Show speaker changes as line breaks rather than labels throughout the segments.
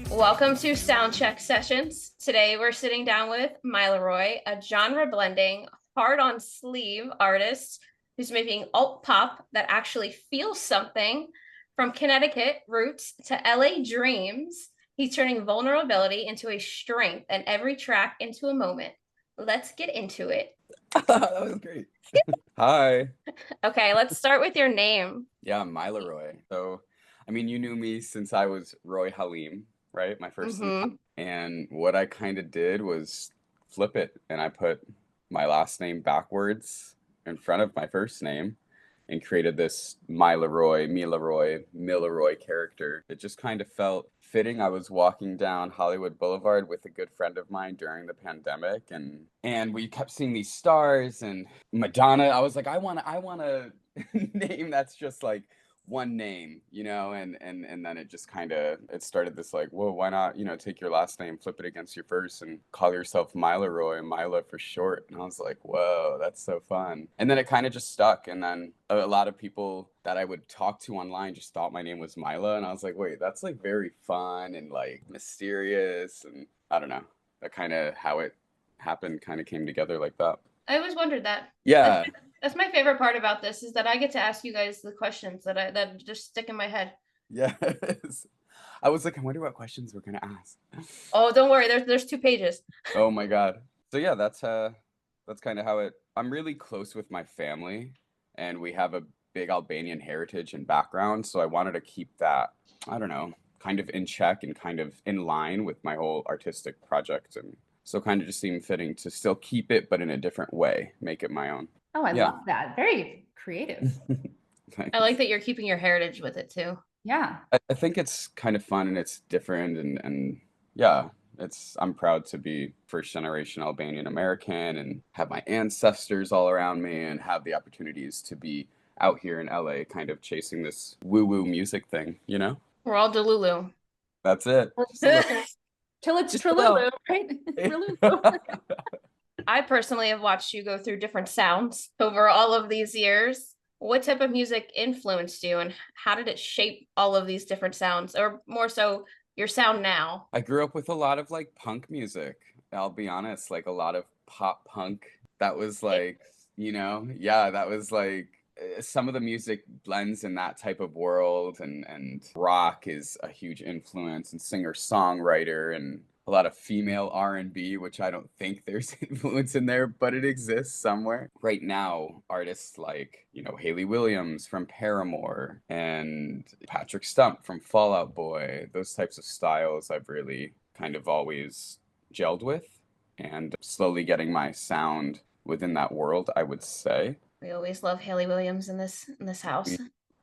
Welcome to SoundCheck Sessions. Today we're sitting down with MIlahroy, a genre-blending, hard-on-sleeve artist who's making alt pop that actually feels something. From Connecticut roots to LA dreams, he's turning vulnerability into a strength and every track into a moment. Let's get into it.
That was great. Hi.
Okay, let's start with your name.
Yeah, I'm MIlahroy. So, I mean, you knew me since I was Roy Halim, right? My first name. And what I kind of did was flip it, and I put my last name backwards in front of my first name and created this MIlahroy character. It just kind of felt fitting. I was walking down Hollywood Boulevard with a good friend of mine during the pandemic, and we kept seeing these stars and Madonna. I was like, I want a name that's just like one name, you know, and then it just kind of, it started this like, whoa, why not, you know, take your last name, flip it against your first, and call yourself MIlahroy, Mila for short. And I was like, whoa, that's so fun. And then it kind of just stuck. And then a lot of people that I would talk to online just thought my name was Mila. And I was like, wait, that's like very fun and like mysterious. And I don't know, that kind of how it happened kind of came together like that.
I always wondered that.
Yeah.
That's my favorite part about this, is that I get to ask you guys the questions that just stick in my head.
Yes. I was like, I wonder what questions we're gonna ask.
Oh, don't worry, there's 2 pages.
Oh my God. So yeah, that's kind of how it. I'm really close with my family, and we have a big Albanian heritage and background. So I wanted to keep that, I don't know, kind of in check and kind of in line with my whole artistic project, and so kind of just seemed fitting to still keep it, but in a different way, make it my own.
Oh, I love that. Very creative.
I like that you're keeping your heritage with it too.
Yeah.
I think it's kind of fun and it's different, and yeah, I'm proud to be first generation Albanian-American and have my ancestors all around me and have the opportunities to be out here in LA kind of chasing this woo-woo music thing, you know?
We're all Delulu.
That's it.
Till it's Trillulu, right? Trillulu.
I personally have watched you go through different sounds over all of these years. What type of music influenced you, and how did it shape all of these different sounds, or more so your sound now?
I grew up with a lot of like punk music. I'll be honest, like a lot of pop punk. That was like, you know, yeah, that was like some of the music blends in that type of world, and rock is a huge influence, and singer-songwriter, and a lot of female R&B, which I don't think there's influence in there, but it exists somewhere. Right now, artists like, you know, Hayley Williams from Paramore and Patrick Stump from Fall Out Boy, those types of styles I've really kind of always gelled with, and slowly getting my sound within that world, I would say.
We always love Hayley Williams in this house.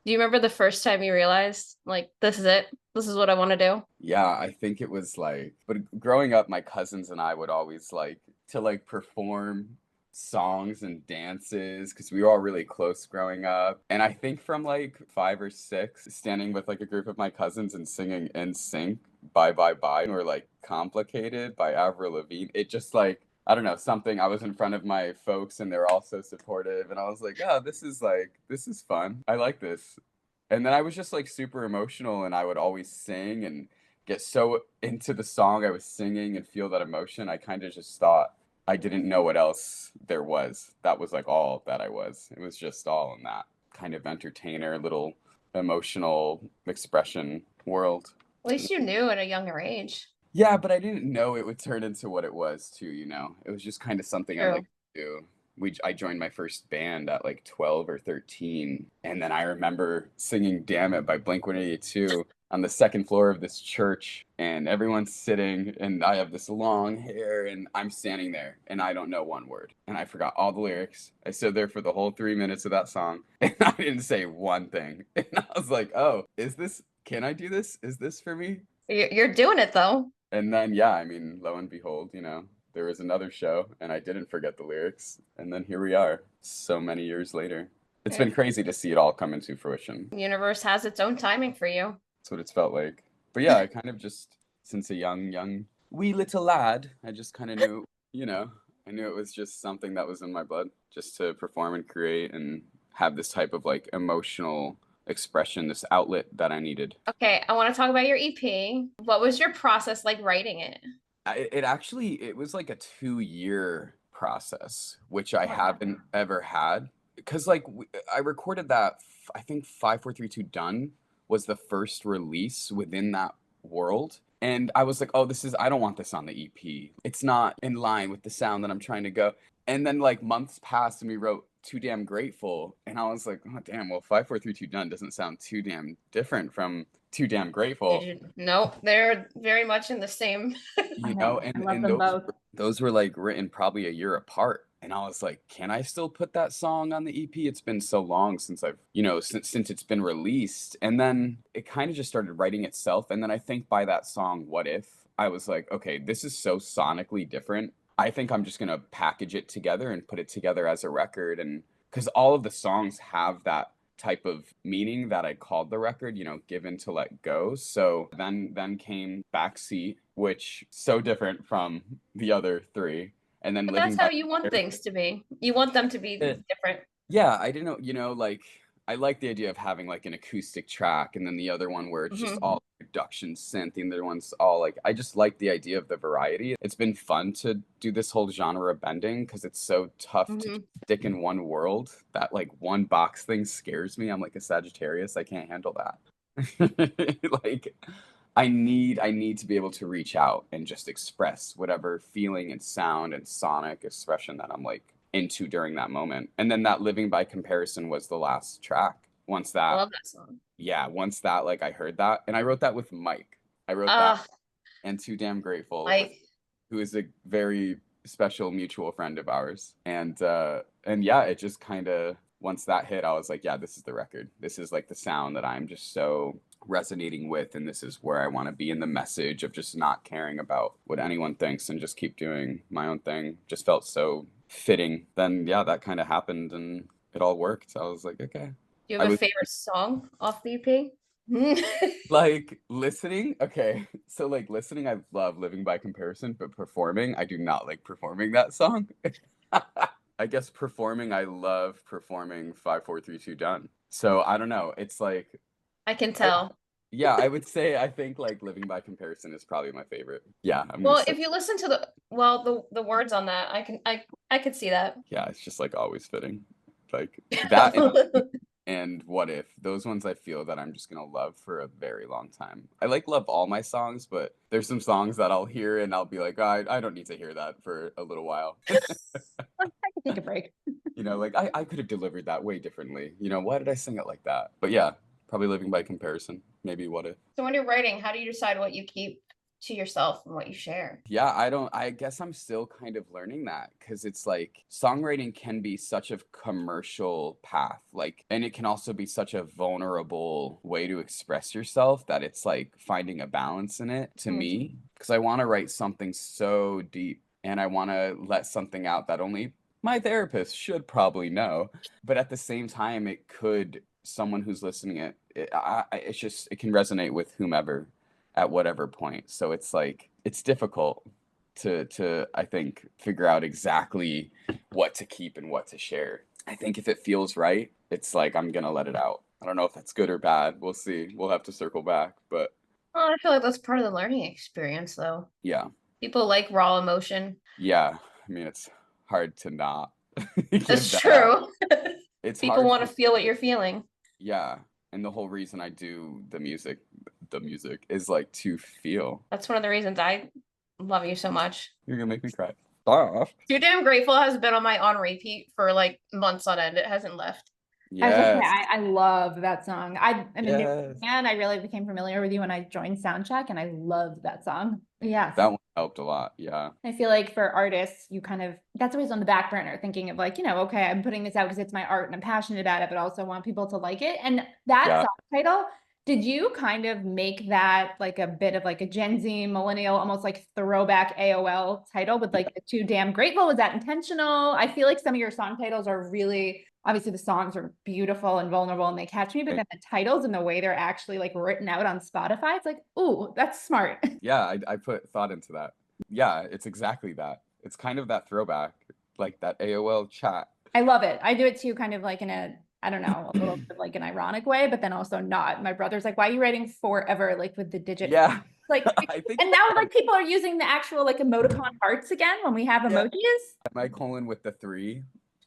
Do you remember the first time you realized, like, this is it? This is what I want to do?
Yeah, I think it was like, but growing up, my cousins and I would always like to like perform songs and dances because we were all really close growing up. And I think from like 5 or 6, standing with like a group of my cousins and singing NSYNC, Bye Bye Bye, or like Complicated by Avril Lavigne, it just like, I don't know, something. I was in front of my folks and they're all so supportive, and I was like, oh, this is fun. I like this. And then I was just like super emotional, and I would always sing and get so into the song I was singing and feel that emotion. I kind of just thought I didn't know what else there was. That was like all that I was. It was just all in that kind of entertainer, little emotional expression world.
At least you knew at a younger age.
Yeah, but I didn't know it would turn into what it was too, you know? It was just kind of something I liked to do. I joined my first band at like 12 or 13, and then I remember singing Damn It by Blink-182 on the second floor of this church, and everyone's sitting, and I have this long hair, and I'm standing there, and I don't know one word, and I forgot all the lyrics. I stood there for the whole 3 minutes of that song, and I didn't say one thing. And I was like, oh, can I do this? Is this for me?
You're doing it though.
And then, yeah, I mean, lo and behold, you know, there was another show, and I didn't forget the lyrics. And then here we are, so many years later. It's been crazy to see it all come into fruition.
The universe has its own timing for you.
That's what it's felt like. But yeah, I kind of just, since a young, wee little lad, I just kind of knew, you know, I knew it was just something that was in my blood, just to perform and create and have this type of like emotional expression, this outlet that I needed.
Okay, I want to talk about your EP. What was your process like writing it?
It was like a 2-year process, which I haven't ever had. Because like I recorded that, I think 5432 Done was the first release within that world. And I was like, oh, I don't want this on the EP. It's not in line with the sound that I'm trying to go. And then like months passed and we wrote Too Damn Grateful. And I was like, oh, damn, well, 5432 Done doesn't sound too damn different from Too Damn Grateful.
No, they're very much in the same.
You know,
I love them both.
those were like written probably a year apart. And I was like, can I still put that song on the EP? It's been so long since I've, since it's been released. And then it kind of just started writing itself. And then I think by that song, What If, I was like, okay, this is so sonically different. I think I'm just going to package it together and put it together as a record. And because all of the songs have that type of meaning that I called the record, Given to Let Go. So then came Backseat, which so different from the other three. And then
But that's how you want things to be. You want them to be different.
Yeah, I didn't know, like I like the idea of having like an acoustic track and then the other one where it's just all production synth, and the other one's all like, I just like the idea of the variety. It's been fun to do this whole genre bending because it's so tough to stick in one world. That like one box thing scares me. I'm like a Sagittarius. I can't handle that. Like I need to be able to reach out and just express whatever feeling and sound and sonic expression that I'm like into during that moment. And then that Living by Comparison was the last track. Once that,
I love that song.
Yeah, once that, like I heard that, and I wrote that with Mike. I wrote that and Too Damn Grateful,
Mike,
who is a very special mutual friend of ours. And yeah, it just kind of, once that hit, I was like, yeah, this is the record. This is like the sound that I'm just so resonating with, and this is where I want to be in the message of just not caring about what anyone thinks and just keep doing my own thing. Just felt so fitting. Then yeah, that kind of happened and it all worked. I was like, okay.
Do you have a favorite song off the EP?
Like listening, okay. So like listening, I love Living by Comparison, but performing, I do not like performing that song. I guess performing, I love performing 5432 Done. So I don't know. It's like
I can tell.
I would say I think like Living by Comparison is probably my favorite. Yeah.
Well, if you listen to the words on that, I could see that.
Yeah, it's just like always fitting. Like that and What If, those ones I feel that I'm just gonna love for a very long time. I like love all my songs, but there's some songs that I'll hear and I'll be like, oh, I don't need to hear that for a little while.
I can take a break.
Like I could have delivered that way differently. Why did I sing it like that? But yeah, probably Living by Comparison. Maybe What If.
So when you're writing, how do you decide what you keep to yourself and what you share?
Yeah, I guess I'm still kind of learning that, because it's like songwriting can be such a commercial path, like, and it can also be such a vulnerable way to express yourself that it's like finding a balance in it to me, because I want to write something so deep and I want to let something out that only my therapist should probably know, but at the same time it could, someone who's listening it can resonate with whomever at whatever point. So it's like, it's difficult to I think figure out exactly what to keep and what to share. I think if it feels right, it's like I'm gonna let it out. I don't know if that's good or bad. We'll see. We'll have to circle back. But
I feel like that's part of the learning experience, though.
Yeah.
People like raw emotion.
Yeah. I mean, it's hard to not.
That's true.
It's
people want to feel what you're feeling.
Yeah. And the whole reason I do the music is like to feel.
That's one of the reasons I love you so much.
You're gonna make me cry.
Too Damn Grateful has been on my on repeat for like months on end. It hasn't left.
Yes.
I love that song. I'm a new
Yes.
fan. I really became familiar with you when I joined SoundCheck, and I loved that song. Yes.
That one helped a lot. Yeah.
I feel like for artists, you kind of, that's always on the back burner, thinking of like, okay, I'm putting this out because it's my art and I'm passionate about it, but also want people to like it. And that song title, did you kind of make that like a bit of like a Gen Z millennial, almost like throwback AOL title with like the Too Damn Grateful? Was that intentional? I feel like some of your song titles are really, obviously the songs are beautiful and vulnerable and they catch me, but then the titles and the way they're actually like written out on Spotify, it's like, ooh, that's smart.
Yeah, I put thought into that. Yeah, it's exactly that. It's kind of that throwback, like that AOL chat.
I love it. I do it too, kind of like in a I don't know, a little bit like an ironic way, but then also not. My brother's like, why are you writing forever, like with the digit?
Yeah.
Like,
I think
and now like people are using the actual like emoticon hearts again when we have
yeah.
emojis.
Semicolon with the 3.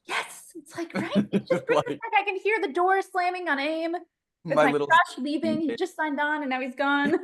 Yes, it's like, right. It just brings
Like
it back. I can hear the door slamming on AIM. It's
my
my
little
crush leaving. He just signed on and now he's gone.
yeah,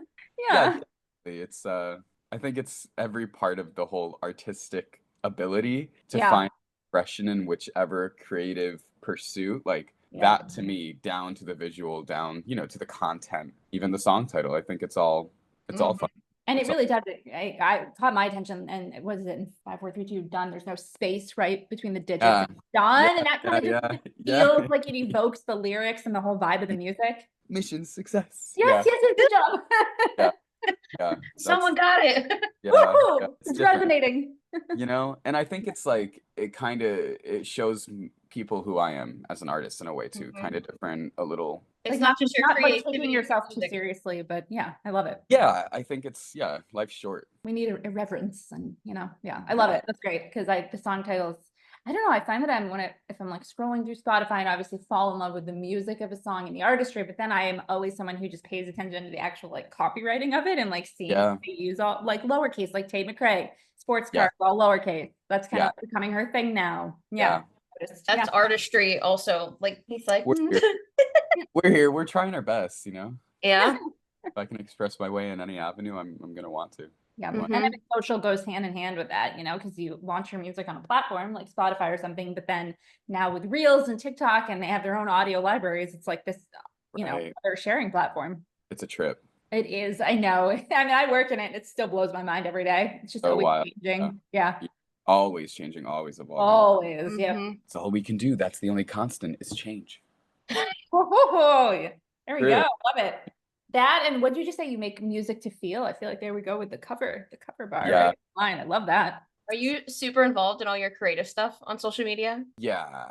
Yeah.
definitely. It's I think it's every part of the whole artistic ability to
Yeah.
find expression in whichever creative pursuit, like
Yeah.
that to me, down to the visual, down, you know, to the content, even the song title. I think it's all fun.
And it
It's all,
really does. I caught my attention. And was it in 5, 4, 3, 2, done? There's no space right between the digits. It's done,
yeah,
and that kind of just
yeah.
feels like it evokes the lyrics and the whole vibe of the music.
Mission success.
Yes, yes, yes, good job.
Yeah, yeah.
Someone got it.
Yeah,
Woohoo!
it's
It's
different.
resonating.
You know, and I think it's like it shows people who I am as an artist in a way too, kind of different a little.
It's
Like
not just your
not like
creativity.
taking yourself too seriously, but yeah, I love it.
Yeah, I think it's life's short.
We need irreverence, and yeah, I love it. That's great because the song titles. I don't know. I find that if I'm like scrolling through Spotify and obviously fall in love with the music of a song and the artistry, but then I am always someone who just pays attention to the actual like copywriting of it and like seeing if they use all like lowercase, like Tate McRae, sports cars, all lowercase. That's kind of becoming her thing now. Yeah.
That's artistry also. Like he's like
we're here, we're trying our best, you know.
Yeah.
If I can express my way in any avenue, I'm gonna want to.
Yeah, and I think social goes hand in hand with that, you know, because you launch your music on a platform like Spotify or something, but then now with Reels and TikTok and they have their own audio libraries, it's like this, you know, other sharing platform.
It's a trip.
It is. I know. I mean, I work in it. It still blows my mind every day. It's just always changing. Yeah.
Always changing, always evolving.
Always. Yeah.
It's all we can do. That's the only constant is change.
Oh, there we go. Love it. That, and what did you just say? You make music to feel? I feel like there we go with the cover bar.
Yeah.
Right? Line. I love that.
Are you super involved in all your creative stuff on social media?
Yeah.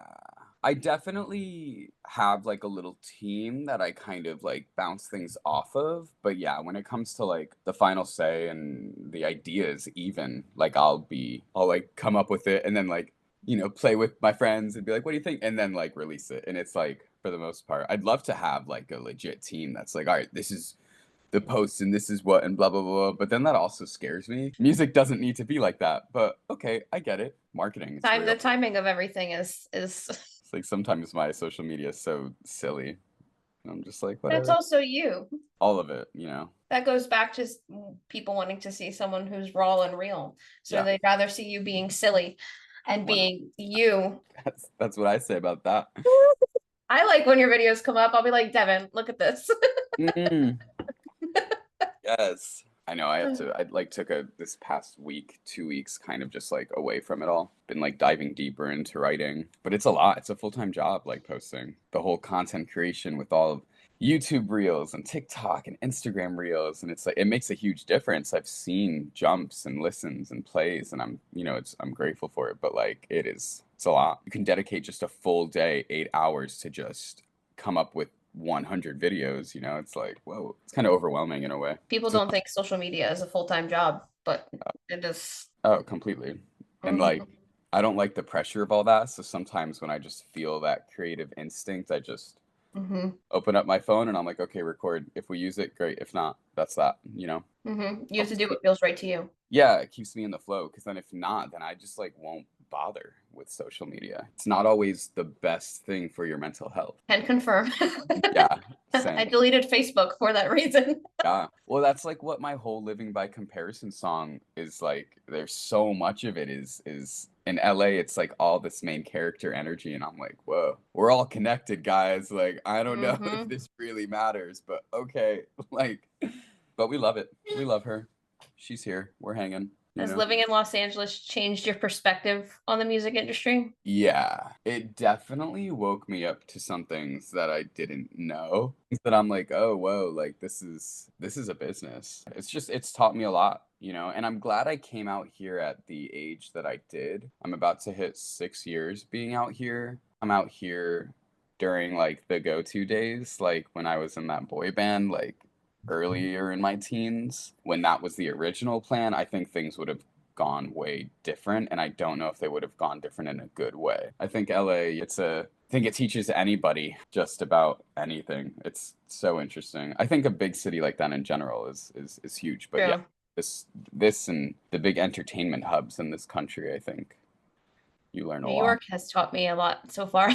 I definitely have like a little team that I kind of like bounce things off of. But yeah, when it comes to like the final say and the ideas, even like I'll like come up with it and then like, you know, play with my friends and be like, what do you think? And then like release it. And it's like, for the most part, I'd love to have like a legit team that's like, all right, this is the post and this is what and blah, blah, blah. But then that also scares me. Music doesn't need to be like that. But okay, I get it. Marketing.
The timing of everything is
It's like sometimes my social media is so silly. And I'm just like, whatever.
That's also you.
All of it, you know.
That goes back to people wanting to see someone who's raw and real. So they'd rather see you being silly and being you.
That's what I say about that.
I like when your videos come up, I'll be like, Devin, look at this.
Yes. I know I like took this past week, 2 weeks kind of just like away from it all. Been like diving deeper into writing, but it's a lot. It's a full-time job, like posting the whole content creation with all of YouTube reels and TikTok and Instagram reels. And it's like, it makes a huge difference. I've seen jumps and listens and plays and I'm grateful for it, but like it's a lot. You can dedicate just a full day, 8 hours to just come up with 100 videos, you know. It's like, whoa, it's kind of overwhelming in a way.
People don't think social media is a full-time job, but it is.
Oh, completely. And like, I don't like the pressure of all that. So sometimes when I just feel that creative instinct, I just open up my phone and I'm like, okay, record. If we use it, great. If not, that's that, you know.
You have to do what feels right to you.
Yeah, it keeps me in the flow, because then if not, then I just like won't bother with social media. It's not always the best thing for your mental health.
Can confirm.
Yeah, same.
I deleted Facebook for that reason.
Yeah, well, that's like what my whole Living by Comparison song is like. There's so much of it is in LA. It's like all this main character energy, and I'm like, whoa, we're all connected, guys. Like, I don't know if this really matters, but okay, like, but we love it. We love her. She's here. We're hanging.
Has living in Los Angeles changed your perspective on the music industry? Yeah,
it definitely woke me up to some things that I didn't know. That I'm like, oh, whoa, like this is a business. It's taught me a lot, you know, and I'm glad I came out here at the age that I did. I'm about to hit 6 years being out here. I'm out here during like the go-to days, like when I was in that boy band, like earlier in my teens, when that was the original plan. I think things would have gone way different, and I don't know if they would have gone different in a good way. I think LA, I think it teaches anybody just about anything. It's so interesting. I think a big city like that in general is huge. But yeah, this and the big entertainment hubs in this country, I think you learn a lot.
New York has taught me a lot so far.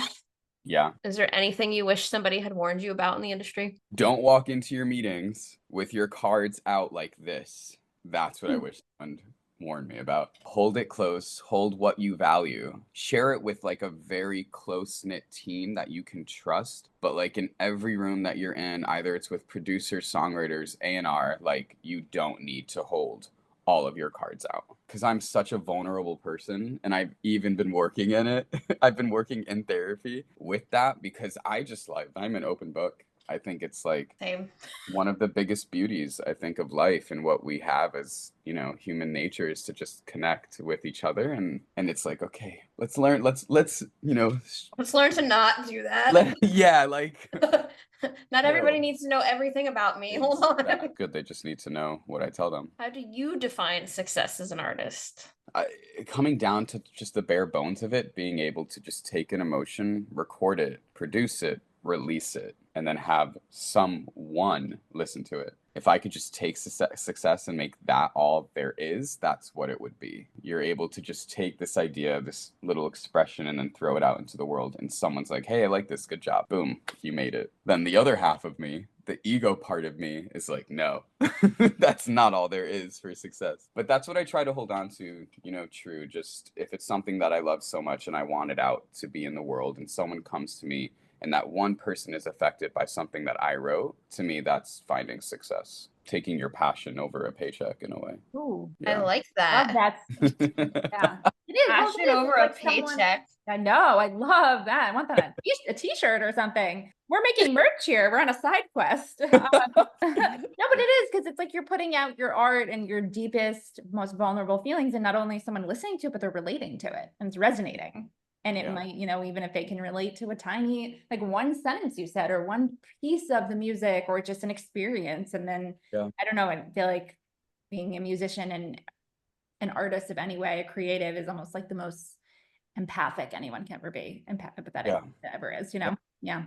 Yeah.
Is there anything you wish somebody had warned you about in the industry?
Don't walk into your meetings with your cards out like this. That's what I wish someone warned me about. Hold it close, hold what you value, share it with like a very close-knit team that you can trust. But like in every room that you're in, either it's with producers, songwriters, A&R, like you don't need to hold all of your cards out, because I'm such a vulnerable person, and I've even been working in it. I've been working in therapy with that, because I'm an open book. I think it's like
Same.
One of the biggest beauties, I think, of life and what we have as, human nature is to just connect with each other. And it's like, okay, let's learn, let's learn
to not do that. Not everybody needs to know everything about me. Hold on.
Good. They just need to know what I tell them.
How do you define success as an artist?
Coming down to just the bare bones of it, being able to just take an emotion, record it, produce it, release it, and then have someone listen to it. If I could just take success and make that all there is, that's what it would be. You're able to just take this idea, this little expression, and then throw it out into the world, and someone's like, hey, I like this, good job, boom, you made it. Then the other half of me, the ego part of me, is like, no, that's not all there is for success. But that's what I try to hold on to, true. Just if it's something that I love so much and I want it out to be in the world, and someone comes to me and that one person is affected by something that I wrote, to me, that's finding success. Taking your passion over a paycheck in a way.
Ooh, yeah. I like that.
Love that. Yeah.
It is. Passion over a paycheck.
I know. I love that. I want that on a t-shirt or something. We're making merch here. We're on a side quest. No, but it is, because it's like you're putting out your art and your deepest, most vulnerable feelings, and not only someone listening to it, but they're relating to it and it's resonating. And it might, even if they can relate to a tiny, like one sentence you said, or one piece of the music, or just an experience. And then, I don't know, I feel like being a musician and an artist of any way, a creative, is almost like the most empathic anyone can ever be. Empathetic ever is, Yeah.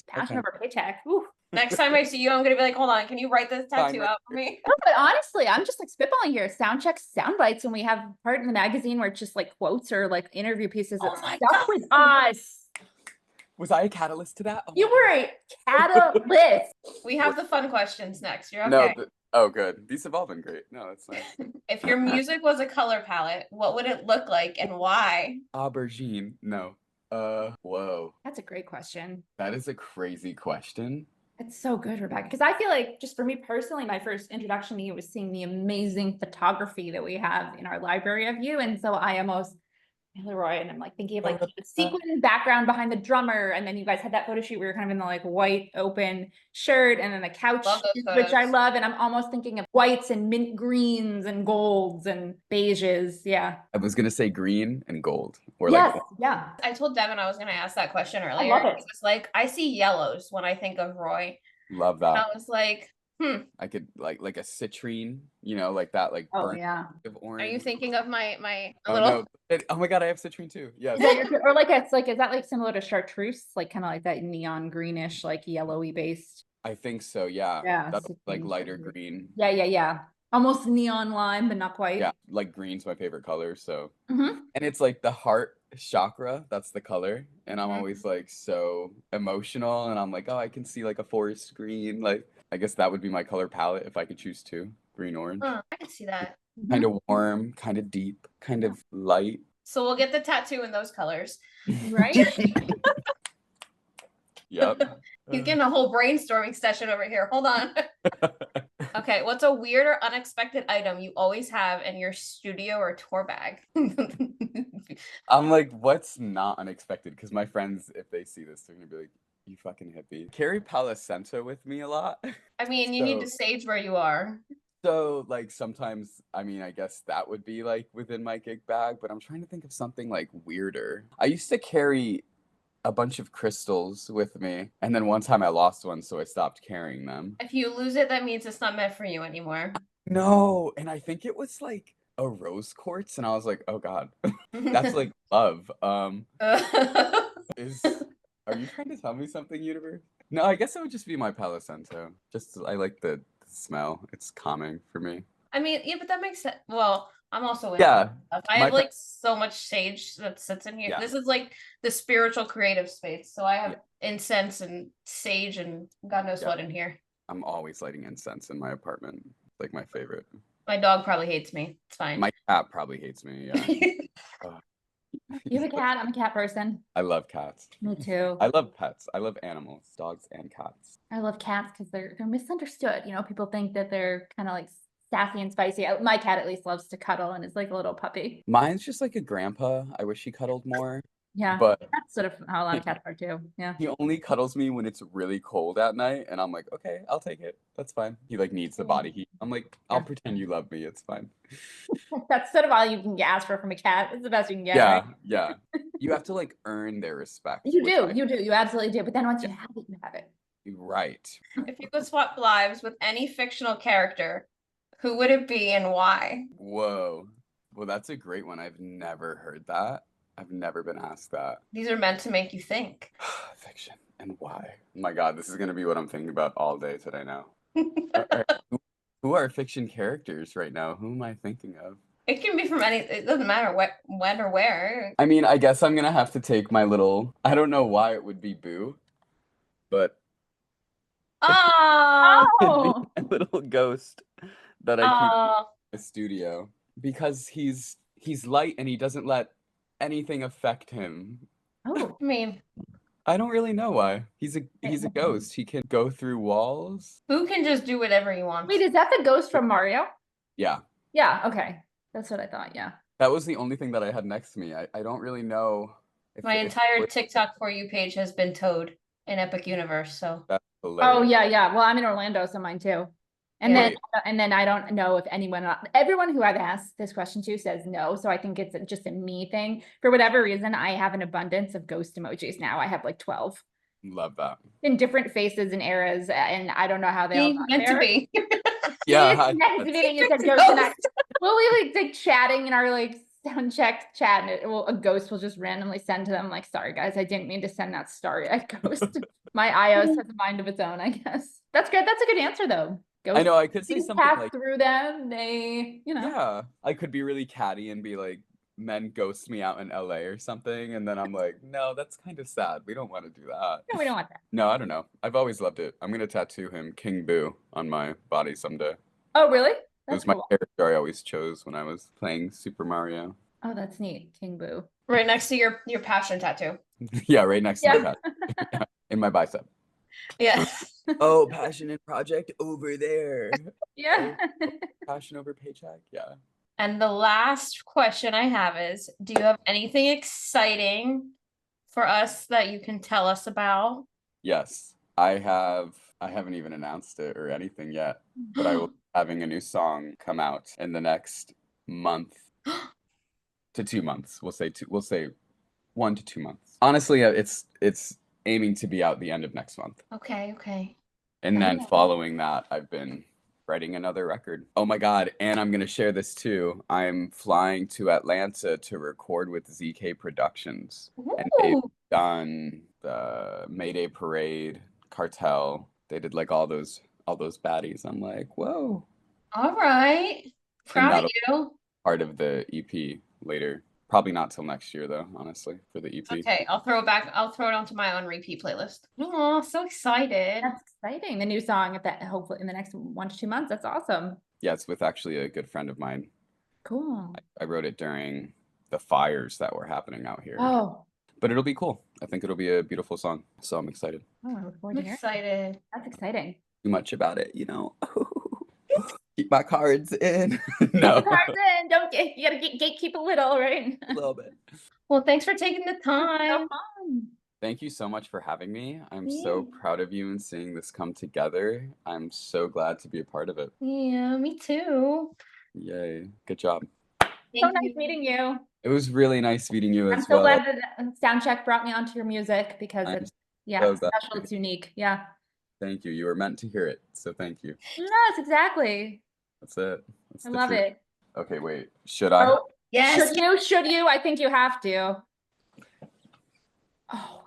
Passion over paycheck. Ooh.
Next time I see you, I'm going to be like, hold on, can you write this tattoo out for me?
No, but honestly, I'm just like spitballing here. SoundCheck sound bites, and we have part in the magazine where it's just like quotes or like interview pieces of stuff with us.
Was I a catalyst to that? Oh,
you were a catalyst.
We have the fun questions next. You're okay.
No, oh, good. These have all been great. No, that's nice.
If your music was a color palette, what would it look like and why?
Aubergine. No. Whoa.
That's a great question.
That is a crazy question.
It's so good, Rebecca, because I feel like, just for me personally, my first introduction to you was seeing the amazing photography that we have in our library of you. And so I almost, MIlahroy, and I'm like thinking of like the sequin background behind the drummer. And then you guys had that photo shoot where you're kind of in the like white open shirt, and then the couch, which I love. And I'm almost thinking of whites and mint greens and golds and beiges. Yeah.
I was going to say green and gold.
Or yes, yeah.
I told Devin I was going to ask that question earlier.
I love it.
It was like, I see yellows when I think of Roy.
Love that.
And I was like,
I could like a citrine, like that, like
burnt
of orange.
Are you thinking of my
little? No. Oh my god, I have citrine too. Yes.
Or like is that like similar to chartreuse, like kind of like that neon greenish, like yellowy based?
I think so. Yeah.
Yeah.
That's like lighter green.
Yeah. Almost neon lime, but not quite.
Yeah, like green's my favorite color. So, and it's like the heart chakra. That's the color, and I'm always like so emotional, and I'm like, oh, I can see like a forest green. Like, I guess that would be my color palette if I could choose two: green, orange.
I can see that.
Kind of warm, kind of deep, kind of light.
So we'll get the tattoo in those colors,
right?
Yep.
He's getting a whole brainstorming session over here. Hold on. Okay, what's a weird or unexpected item you always have in your studio or tour bag?
I'm like, what's not unexpected? Because my friends, if they see this, they're gonna be like, you fucking hippie. Carry Palo Santo with me a lot.
I mean, you need to stage where you are.
So like sometimes, I mean, I guess that would be like within my gig bag, but I'm trying to think of something like weirder. I used to carry a bunch of crystals with me, and then one time I lost one, so I stopped carrying them.
If you lose it, that means it's not meant for you anymore.
No, and I think it was like a rose quartz, and I was like, oh God, that's like love. Is Are you trying to tell me something, universe? No, I guess it would just be my Palo Santo. Just I like the smell. It's calming for me.
I mean, yeah, but that makes sense. Well, I'm also in.
Yeah,
I
my
have like so much sage that sits in here.
yeah,
This is like the spiritual creative space. So I
yeah,
have incense and sage and God knows
yeah.
what in here.
I'm always lighting incense in my apartment. Like my favorite.
My dog probably hates me. It's fine.
My cat probably hates me. Yeah. Oh,
You have a cat? I'm a cat person.
I love cats.
Me too.
I love pets. I love animals, dogs and cats.
I love cats because they're misunderstood. You know, people think that they're kind of like sassy and spicy. My cat at least loves to cuddle and is like a little puppy.
Mine's just like a grandpa. I wish he cuddled more.
Yeah,
But
that's sort of how a lot of cats are too. Yeah.
he only cuddles me when it's really cold at night, and I'm like, okay, I'll take it. That's fine. He like needs the body heat. I'm like, I'll pretend you love me. It's fine.
That's sort of all you can ask for from a cat. It's the best you can get.
Yeah,
Right?
yeah. You have to like earn their respect.
You do. You absolutely do. But then once you have it, you have it.
Right.
If you could swap lives with any fictional character, who would it be and why?
Whoa. Well, that's a great one. I've never heard that. I've never been asked that.
These are meant to make you think.
Fiction and why? Oh my God, this is gonna be what I'm thinking about all day today now. Who are fiction characters right now? Who am I thinking of?
It can be from any, it doesn't matter when or where.
I mean, I guess I'm gonna have to take my little, I don't know why it would be Boo, but
Oh,
Oh,
a little ghost that I keep in the studio because he's light and he doesn't let anything affect him.
oh,
I mean,
I don't really know why. He's a ghost. He can go through walls.
who can just do whatever he wants?
wait, is that the ghost from Mario?
Yeah.
Yeah, okay. That's what I thought. Yeah.
That was the only thing that I had next to me. I don't really know if
My
if-
entire TikTok For You page has been Toad in Epic Universe, so.
That's
Oh
hilarious.
yeah. Well, I'm in Orlando, so mine too. And
Yeah.
then I don't know if everyone who I've asked this question to says no. So I think it's just a me thing. For whatever reason, I have an abundance of ghost emojis now. I have like 12
Love that.
in different faces and eras, and I don't know how they all got
Meant
there.
to be.
Yeah.
Next meeting is a ghost, and we'll be like chatting in our like sound check chat, and a ghost will just randomly send to them like, "Sorry guys, I didn't mean to send that star ghost." My iOS has a mind of its own, I guess. That's good. That's a good answer though.
I know I could say
Things
something
pass
like,
through them. They,
yeah, I could be really catty and be like, men ghost me out in LA or something, and then I'm like, no, that's kind of sad. We don't want to do that.
No, we don't want that.
No, I don't know. I've always loved it. I'm gonna tattoo him King Boo on my body someday.
Oh, really?
It
That's
was my
cool.
character I always chose when I was playing Super Mario.
Oh, that's neat. King Boo.
Right next to your passion tattoo.
Yeah, right next to
Yeah.
my back. In my bicep.
Yeah.
Oh, passion and project over there.
Yeah.
Passion over paycheck. Yeah.
And the last question I have is, do you have anything exciting for us that you can tell us about?
Yes, I haven't even announced it or anything yet, but I will be having a new song come out in the next month to 2 months. We'll say 1 to 2 months. Honestly, it's aiming to be out the end of next month.
Okay.
And then
Okay.
following that, I've been writing another record. Oh my God, and I'm gonna share this too. I'm flying to Atlanta to record with ZK Productions. And they've
Ooh,
done the Mayday Parade, Cartel. They did like all those baddies. I'm like, whoa.
all right. Proud of you.
Part of the EP later. Probably not till next year though, honestly, for the EP.
Okay, I'll throw it back. I'll throw it onto my on repeat playlist. Oh, so excited.
That's exciting. The new song hopefully in the next 1 to 2 months. That's awesome.
Yeah, it's with actually a good friend of mine.
Cool.
I wrote it during the fires that were happening out here.
Oh,
But it'll be cool. I think it'll be a beautiful song. So I'm excited.
I look forward
I'm
to hearing it.
excited.
That's exciting.
Too much about it, Keep my cards in. No,
Carson, you gotta gatekeep a little, right?
a little bit.
Well, thanks for taking the
So
time.
fun.
Thank you so much for having me. I'm
Yeah.
so proud of you and seeing this come together. I'm so glad to be a part of it.
Yeah, me too.
Yay. Good job.
So
Thank
nice
you.
meeting you.
It was really nice meeting you
I'm
as
so
well.
glad that SoundCheck brought me onto your music because
I'm
it's
so glad.
special. It's unique. Yeah.
Thank you. You were meant to hear it. So thank you.
Yes, exactly.
That's it. That's
I
the
love
truth.
it.
Okay, wait. Should I?
Oh,
Yes.
should you? I think you have to. Oh,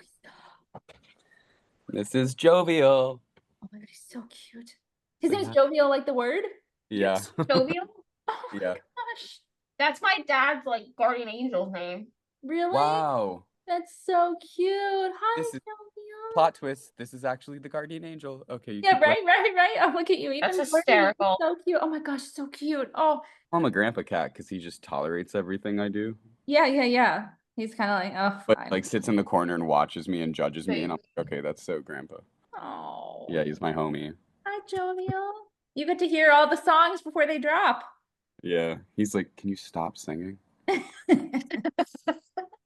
This is Jovial.
oh my God, he's so cute. His name is Jovial, like the word?
Yeah.
Jovial.
Oh my
Yeah.
gosh.
That's my dad's like guardian angel's name.
Really?
Wow.
That's so cute. Hi,
This is
Jovial.
plot twist. This is actually the guardian angel. Okay, you
Yeah,
keep going.
right. Oh, look at you. Even
That's
flirty.
hysterical.
So cute. Oh my gosh, so cute. Oh,
I'm a grandpa cat because he just tolerates everything I do,
yeah. He's kind of like, oh,
but
fine.
like sits in the corner and watches me and judges me, and I'm like, okay, that's so grandpa.
Oh.
Yeah, he's my homie.
Hi, Jovial. You get to hear all the songs before they drop.
Yeah, he's like, can you stop singing?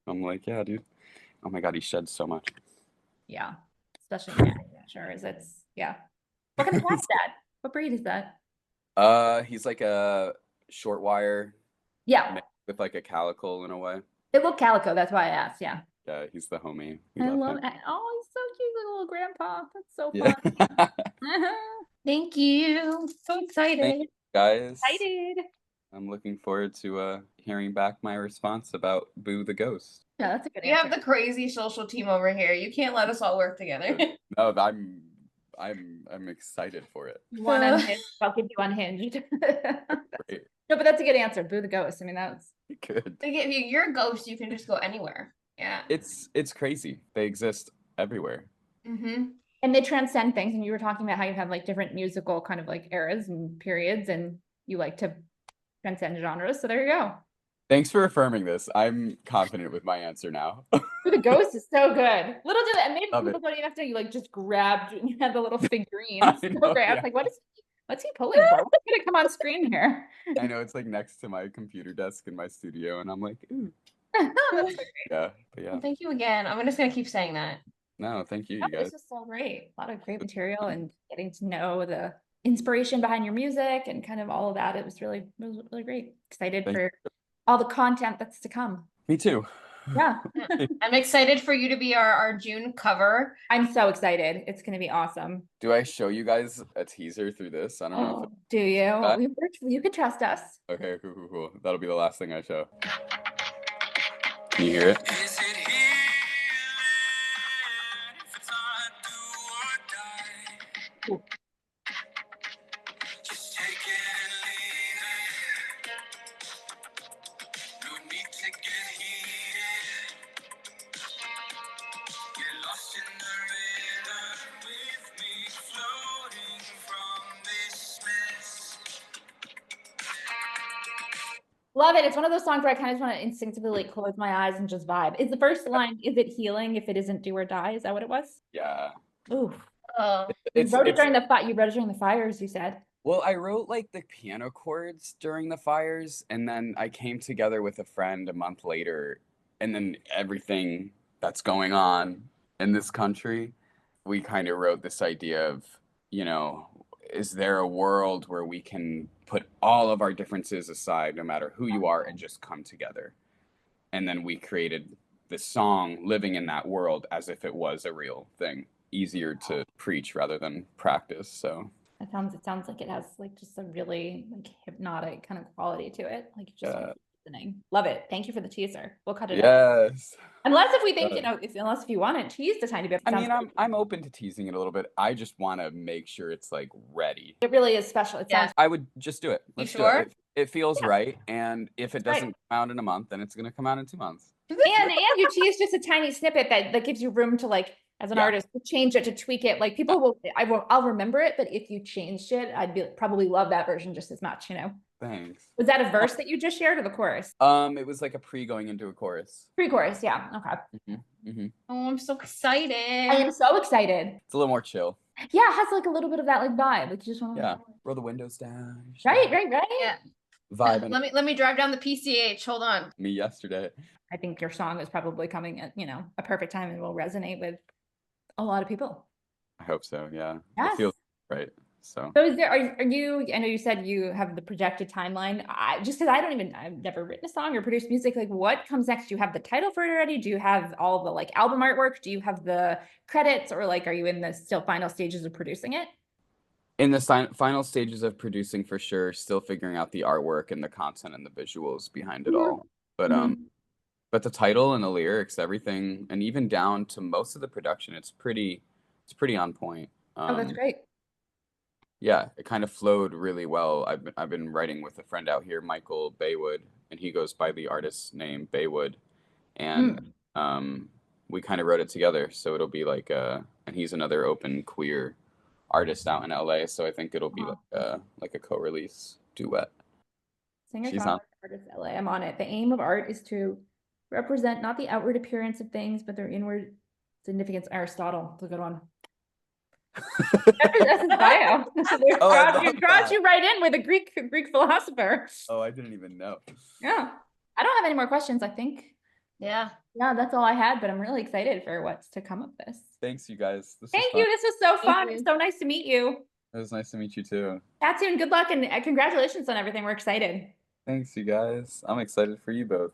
I'm like, yeah, dude. Oh my God, he sheds so much.
Yeah, especially sure is yeah. What kind of cat is that? What breed is that?
He's like a short wire
Yeah,
with like a calico in a way.
they look calico. That's why I asked. Yeah,
Yeah, he's the homie. We
I
love
love
him.
it. Oh, he's so cute, like a little grandpa. That's so
Yeah.
fun.
Thank you. So excited.
Thank you, guys.
Excited.
I'm looking forward to hearing back my response about Boo the Ghost.
Yeah, that's a good
We
answer.
have the crazy social team over here. You can't let us all work together.
No, I'm excited for it.
You want unhinged? I'll give you unhinged.
Great.
No, but that's a good answer. Boo the ghost. I mean, that's
Good.
Like if you're a ghost, you can just go anywhere. Yeah.
It's crazy. They exist everywhere.
Mm-hmm.
and they transcend things. And you were talking about how you have like different musical kind of like eras and periods, and you like to transcend genres. So there you go.
Thanks for affirming this. I'm confident with my answer now.
Ooh, the ghost is so good. Little did and maybe
Love
people
it.
don't even have to. You like just grabbed and you had the little figurine.
I
So
know,
great. I was
yeah.
like, what's he pulling for? What's gonna come on screen here?
I know it's like next to my computer desk in my studio, and I'm like, ooh.
That's so great.
Yeah, but yeah.
Well, thank you again. I'm just gonna keep saying that.
No, thank you,
Oh,
you guys.
this was so great. A lot of great material and getting to know the inspiration behind your music and kind of all of that. It was really great. Excited
Thank
for all the content that's to come.
Me too.
Yeah,
I'm excited for you to be our June cover.
I'm so excited. It's going to be awesome.
Do I show you guys a teaser through this? I don't know if
Do you? You could trust us.
Okay, cool. That'll be the last thing I show. Can you hear it?
Is it healing if it's not do or die?
Cool.
Just take it and leave it. No need to get heated. Get lost in the rhythm with me, floating from this mess.
Love it. It's one of those songs where I kind of just want to instinctively like close my eyes and just vibe. Is the first line, is it healing if it isn't do or die? Is that what it was?
Yeah.
Ooh.
Oh,
You wrote it during the fires, you said.
Well, I wrote like the piano chords during the fires, and then I came together with a friend a month later, and then everything that's going on in this country, we kind of wrote this idea of, is there a world where we can put all of our differences aside, no matter who you are, and just come together? And then we created this song living in that world as if it was a real thing, easier to preach rather than practice. So
It sounds like it has like just a really like hypnotic kind of quality to it. Like just listening. Love it. Thank you for the teaser. We'll cut it out.
Yes.
Unless if we think, unless if you want it teased a tiny bit.
I mean, I'm open to teasing it a little bit. I just want to make sure it's like ready.
It really is special. It sounds
I would just do it.
You
Let's
sure?
do it. It feels right. And if it
Right.
doesn't come out in a month, then it's going to come out in 2 months.
and you tease just a tiny snippet that gives you room to like as an artist to change it, to tweak it. Like people I'll remember it, but if you changed it, I'd probably love that version just as much,
Thanks.
Was that a verse that you just shared or the chorus?
It was like a pre going into a chorus.
Pre-chorus, yeah. Okay.
Oh, I'm so excited.
I am so excited.
It's a little more chill.
Yeah, it has like a little bit of that like vibe. Like you just want to
Roll the windows down.
Right.
Yeah.
Vibe.
Let me drive down the PCH. Hold on.
Me yesterday.
I think your song is probably coming at, a perfect time and will resonate with a lot of people.
I hope so. Yeah.
Yes.
It feels right. So
is there, are you, I know you said you have the projected timeline. Just because I've never written a song or produced music, like what comes next? Do you have the title for it already? Do you have all the like album artwork? Do you have the credits, or like, are you in the still final stages of producing it?
in the final stages of producing for sure, still figuring out the artwork and the content and the visuals behind it all. But the title and the lyrics, everything, and even down to most of the production, it's pretty on point.
Oh, that's great.
Yeah, it kind of flowed really well. I've been writing with a friend out here, Michael Baywood, and he goes by the artist name Baywood, and we kind of wrote it together. So it'll be like and he's another open queer artist out in LA, so I think it'll be like a co-release duet.
Singer-songwriter artist LA. I'm on it. The aim of art is to represent not the outward appearance of things, but their inward significance. Aristotle, it's a good one. That's his bio. Brought you right in with a Greek philosopher.
Oh, I didn't even know.
Yeah, I don't have any more questions. I think.
Yeah,
that's all I had. But I'm really excited for what's to come of this.
Thanks, you guys.
Thank you. This was so fun. It's so nice to meet you.
It was nice to meet you too.
Chat soon. Good luck and congratulations on everything. We're excited.
Thanks, you guys. I'm excited for you both.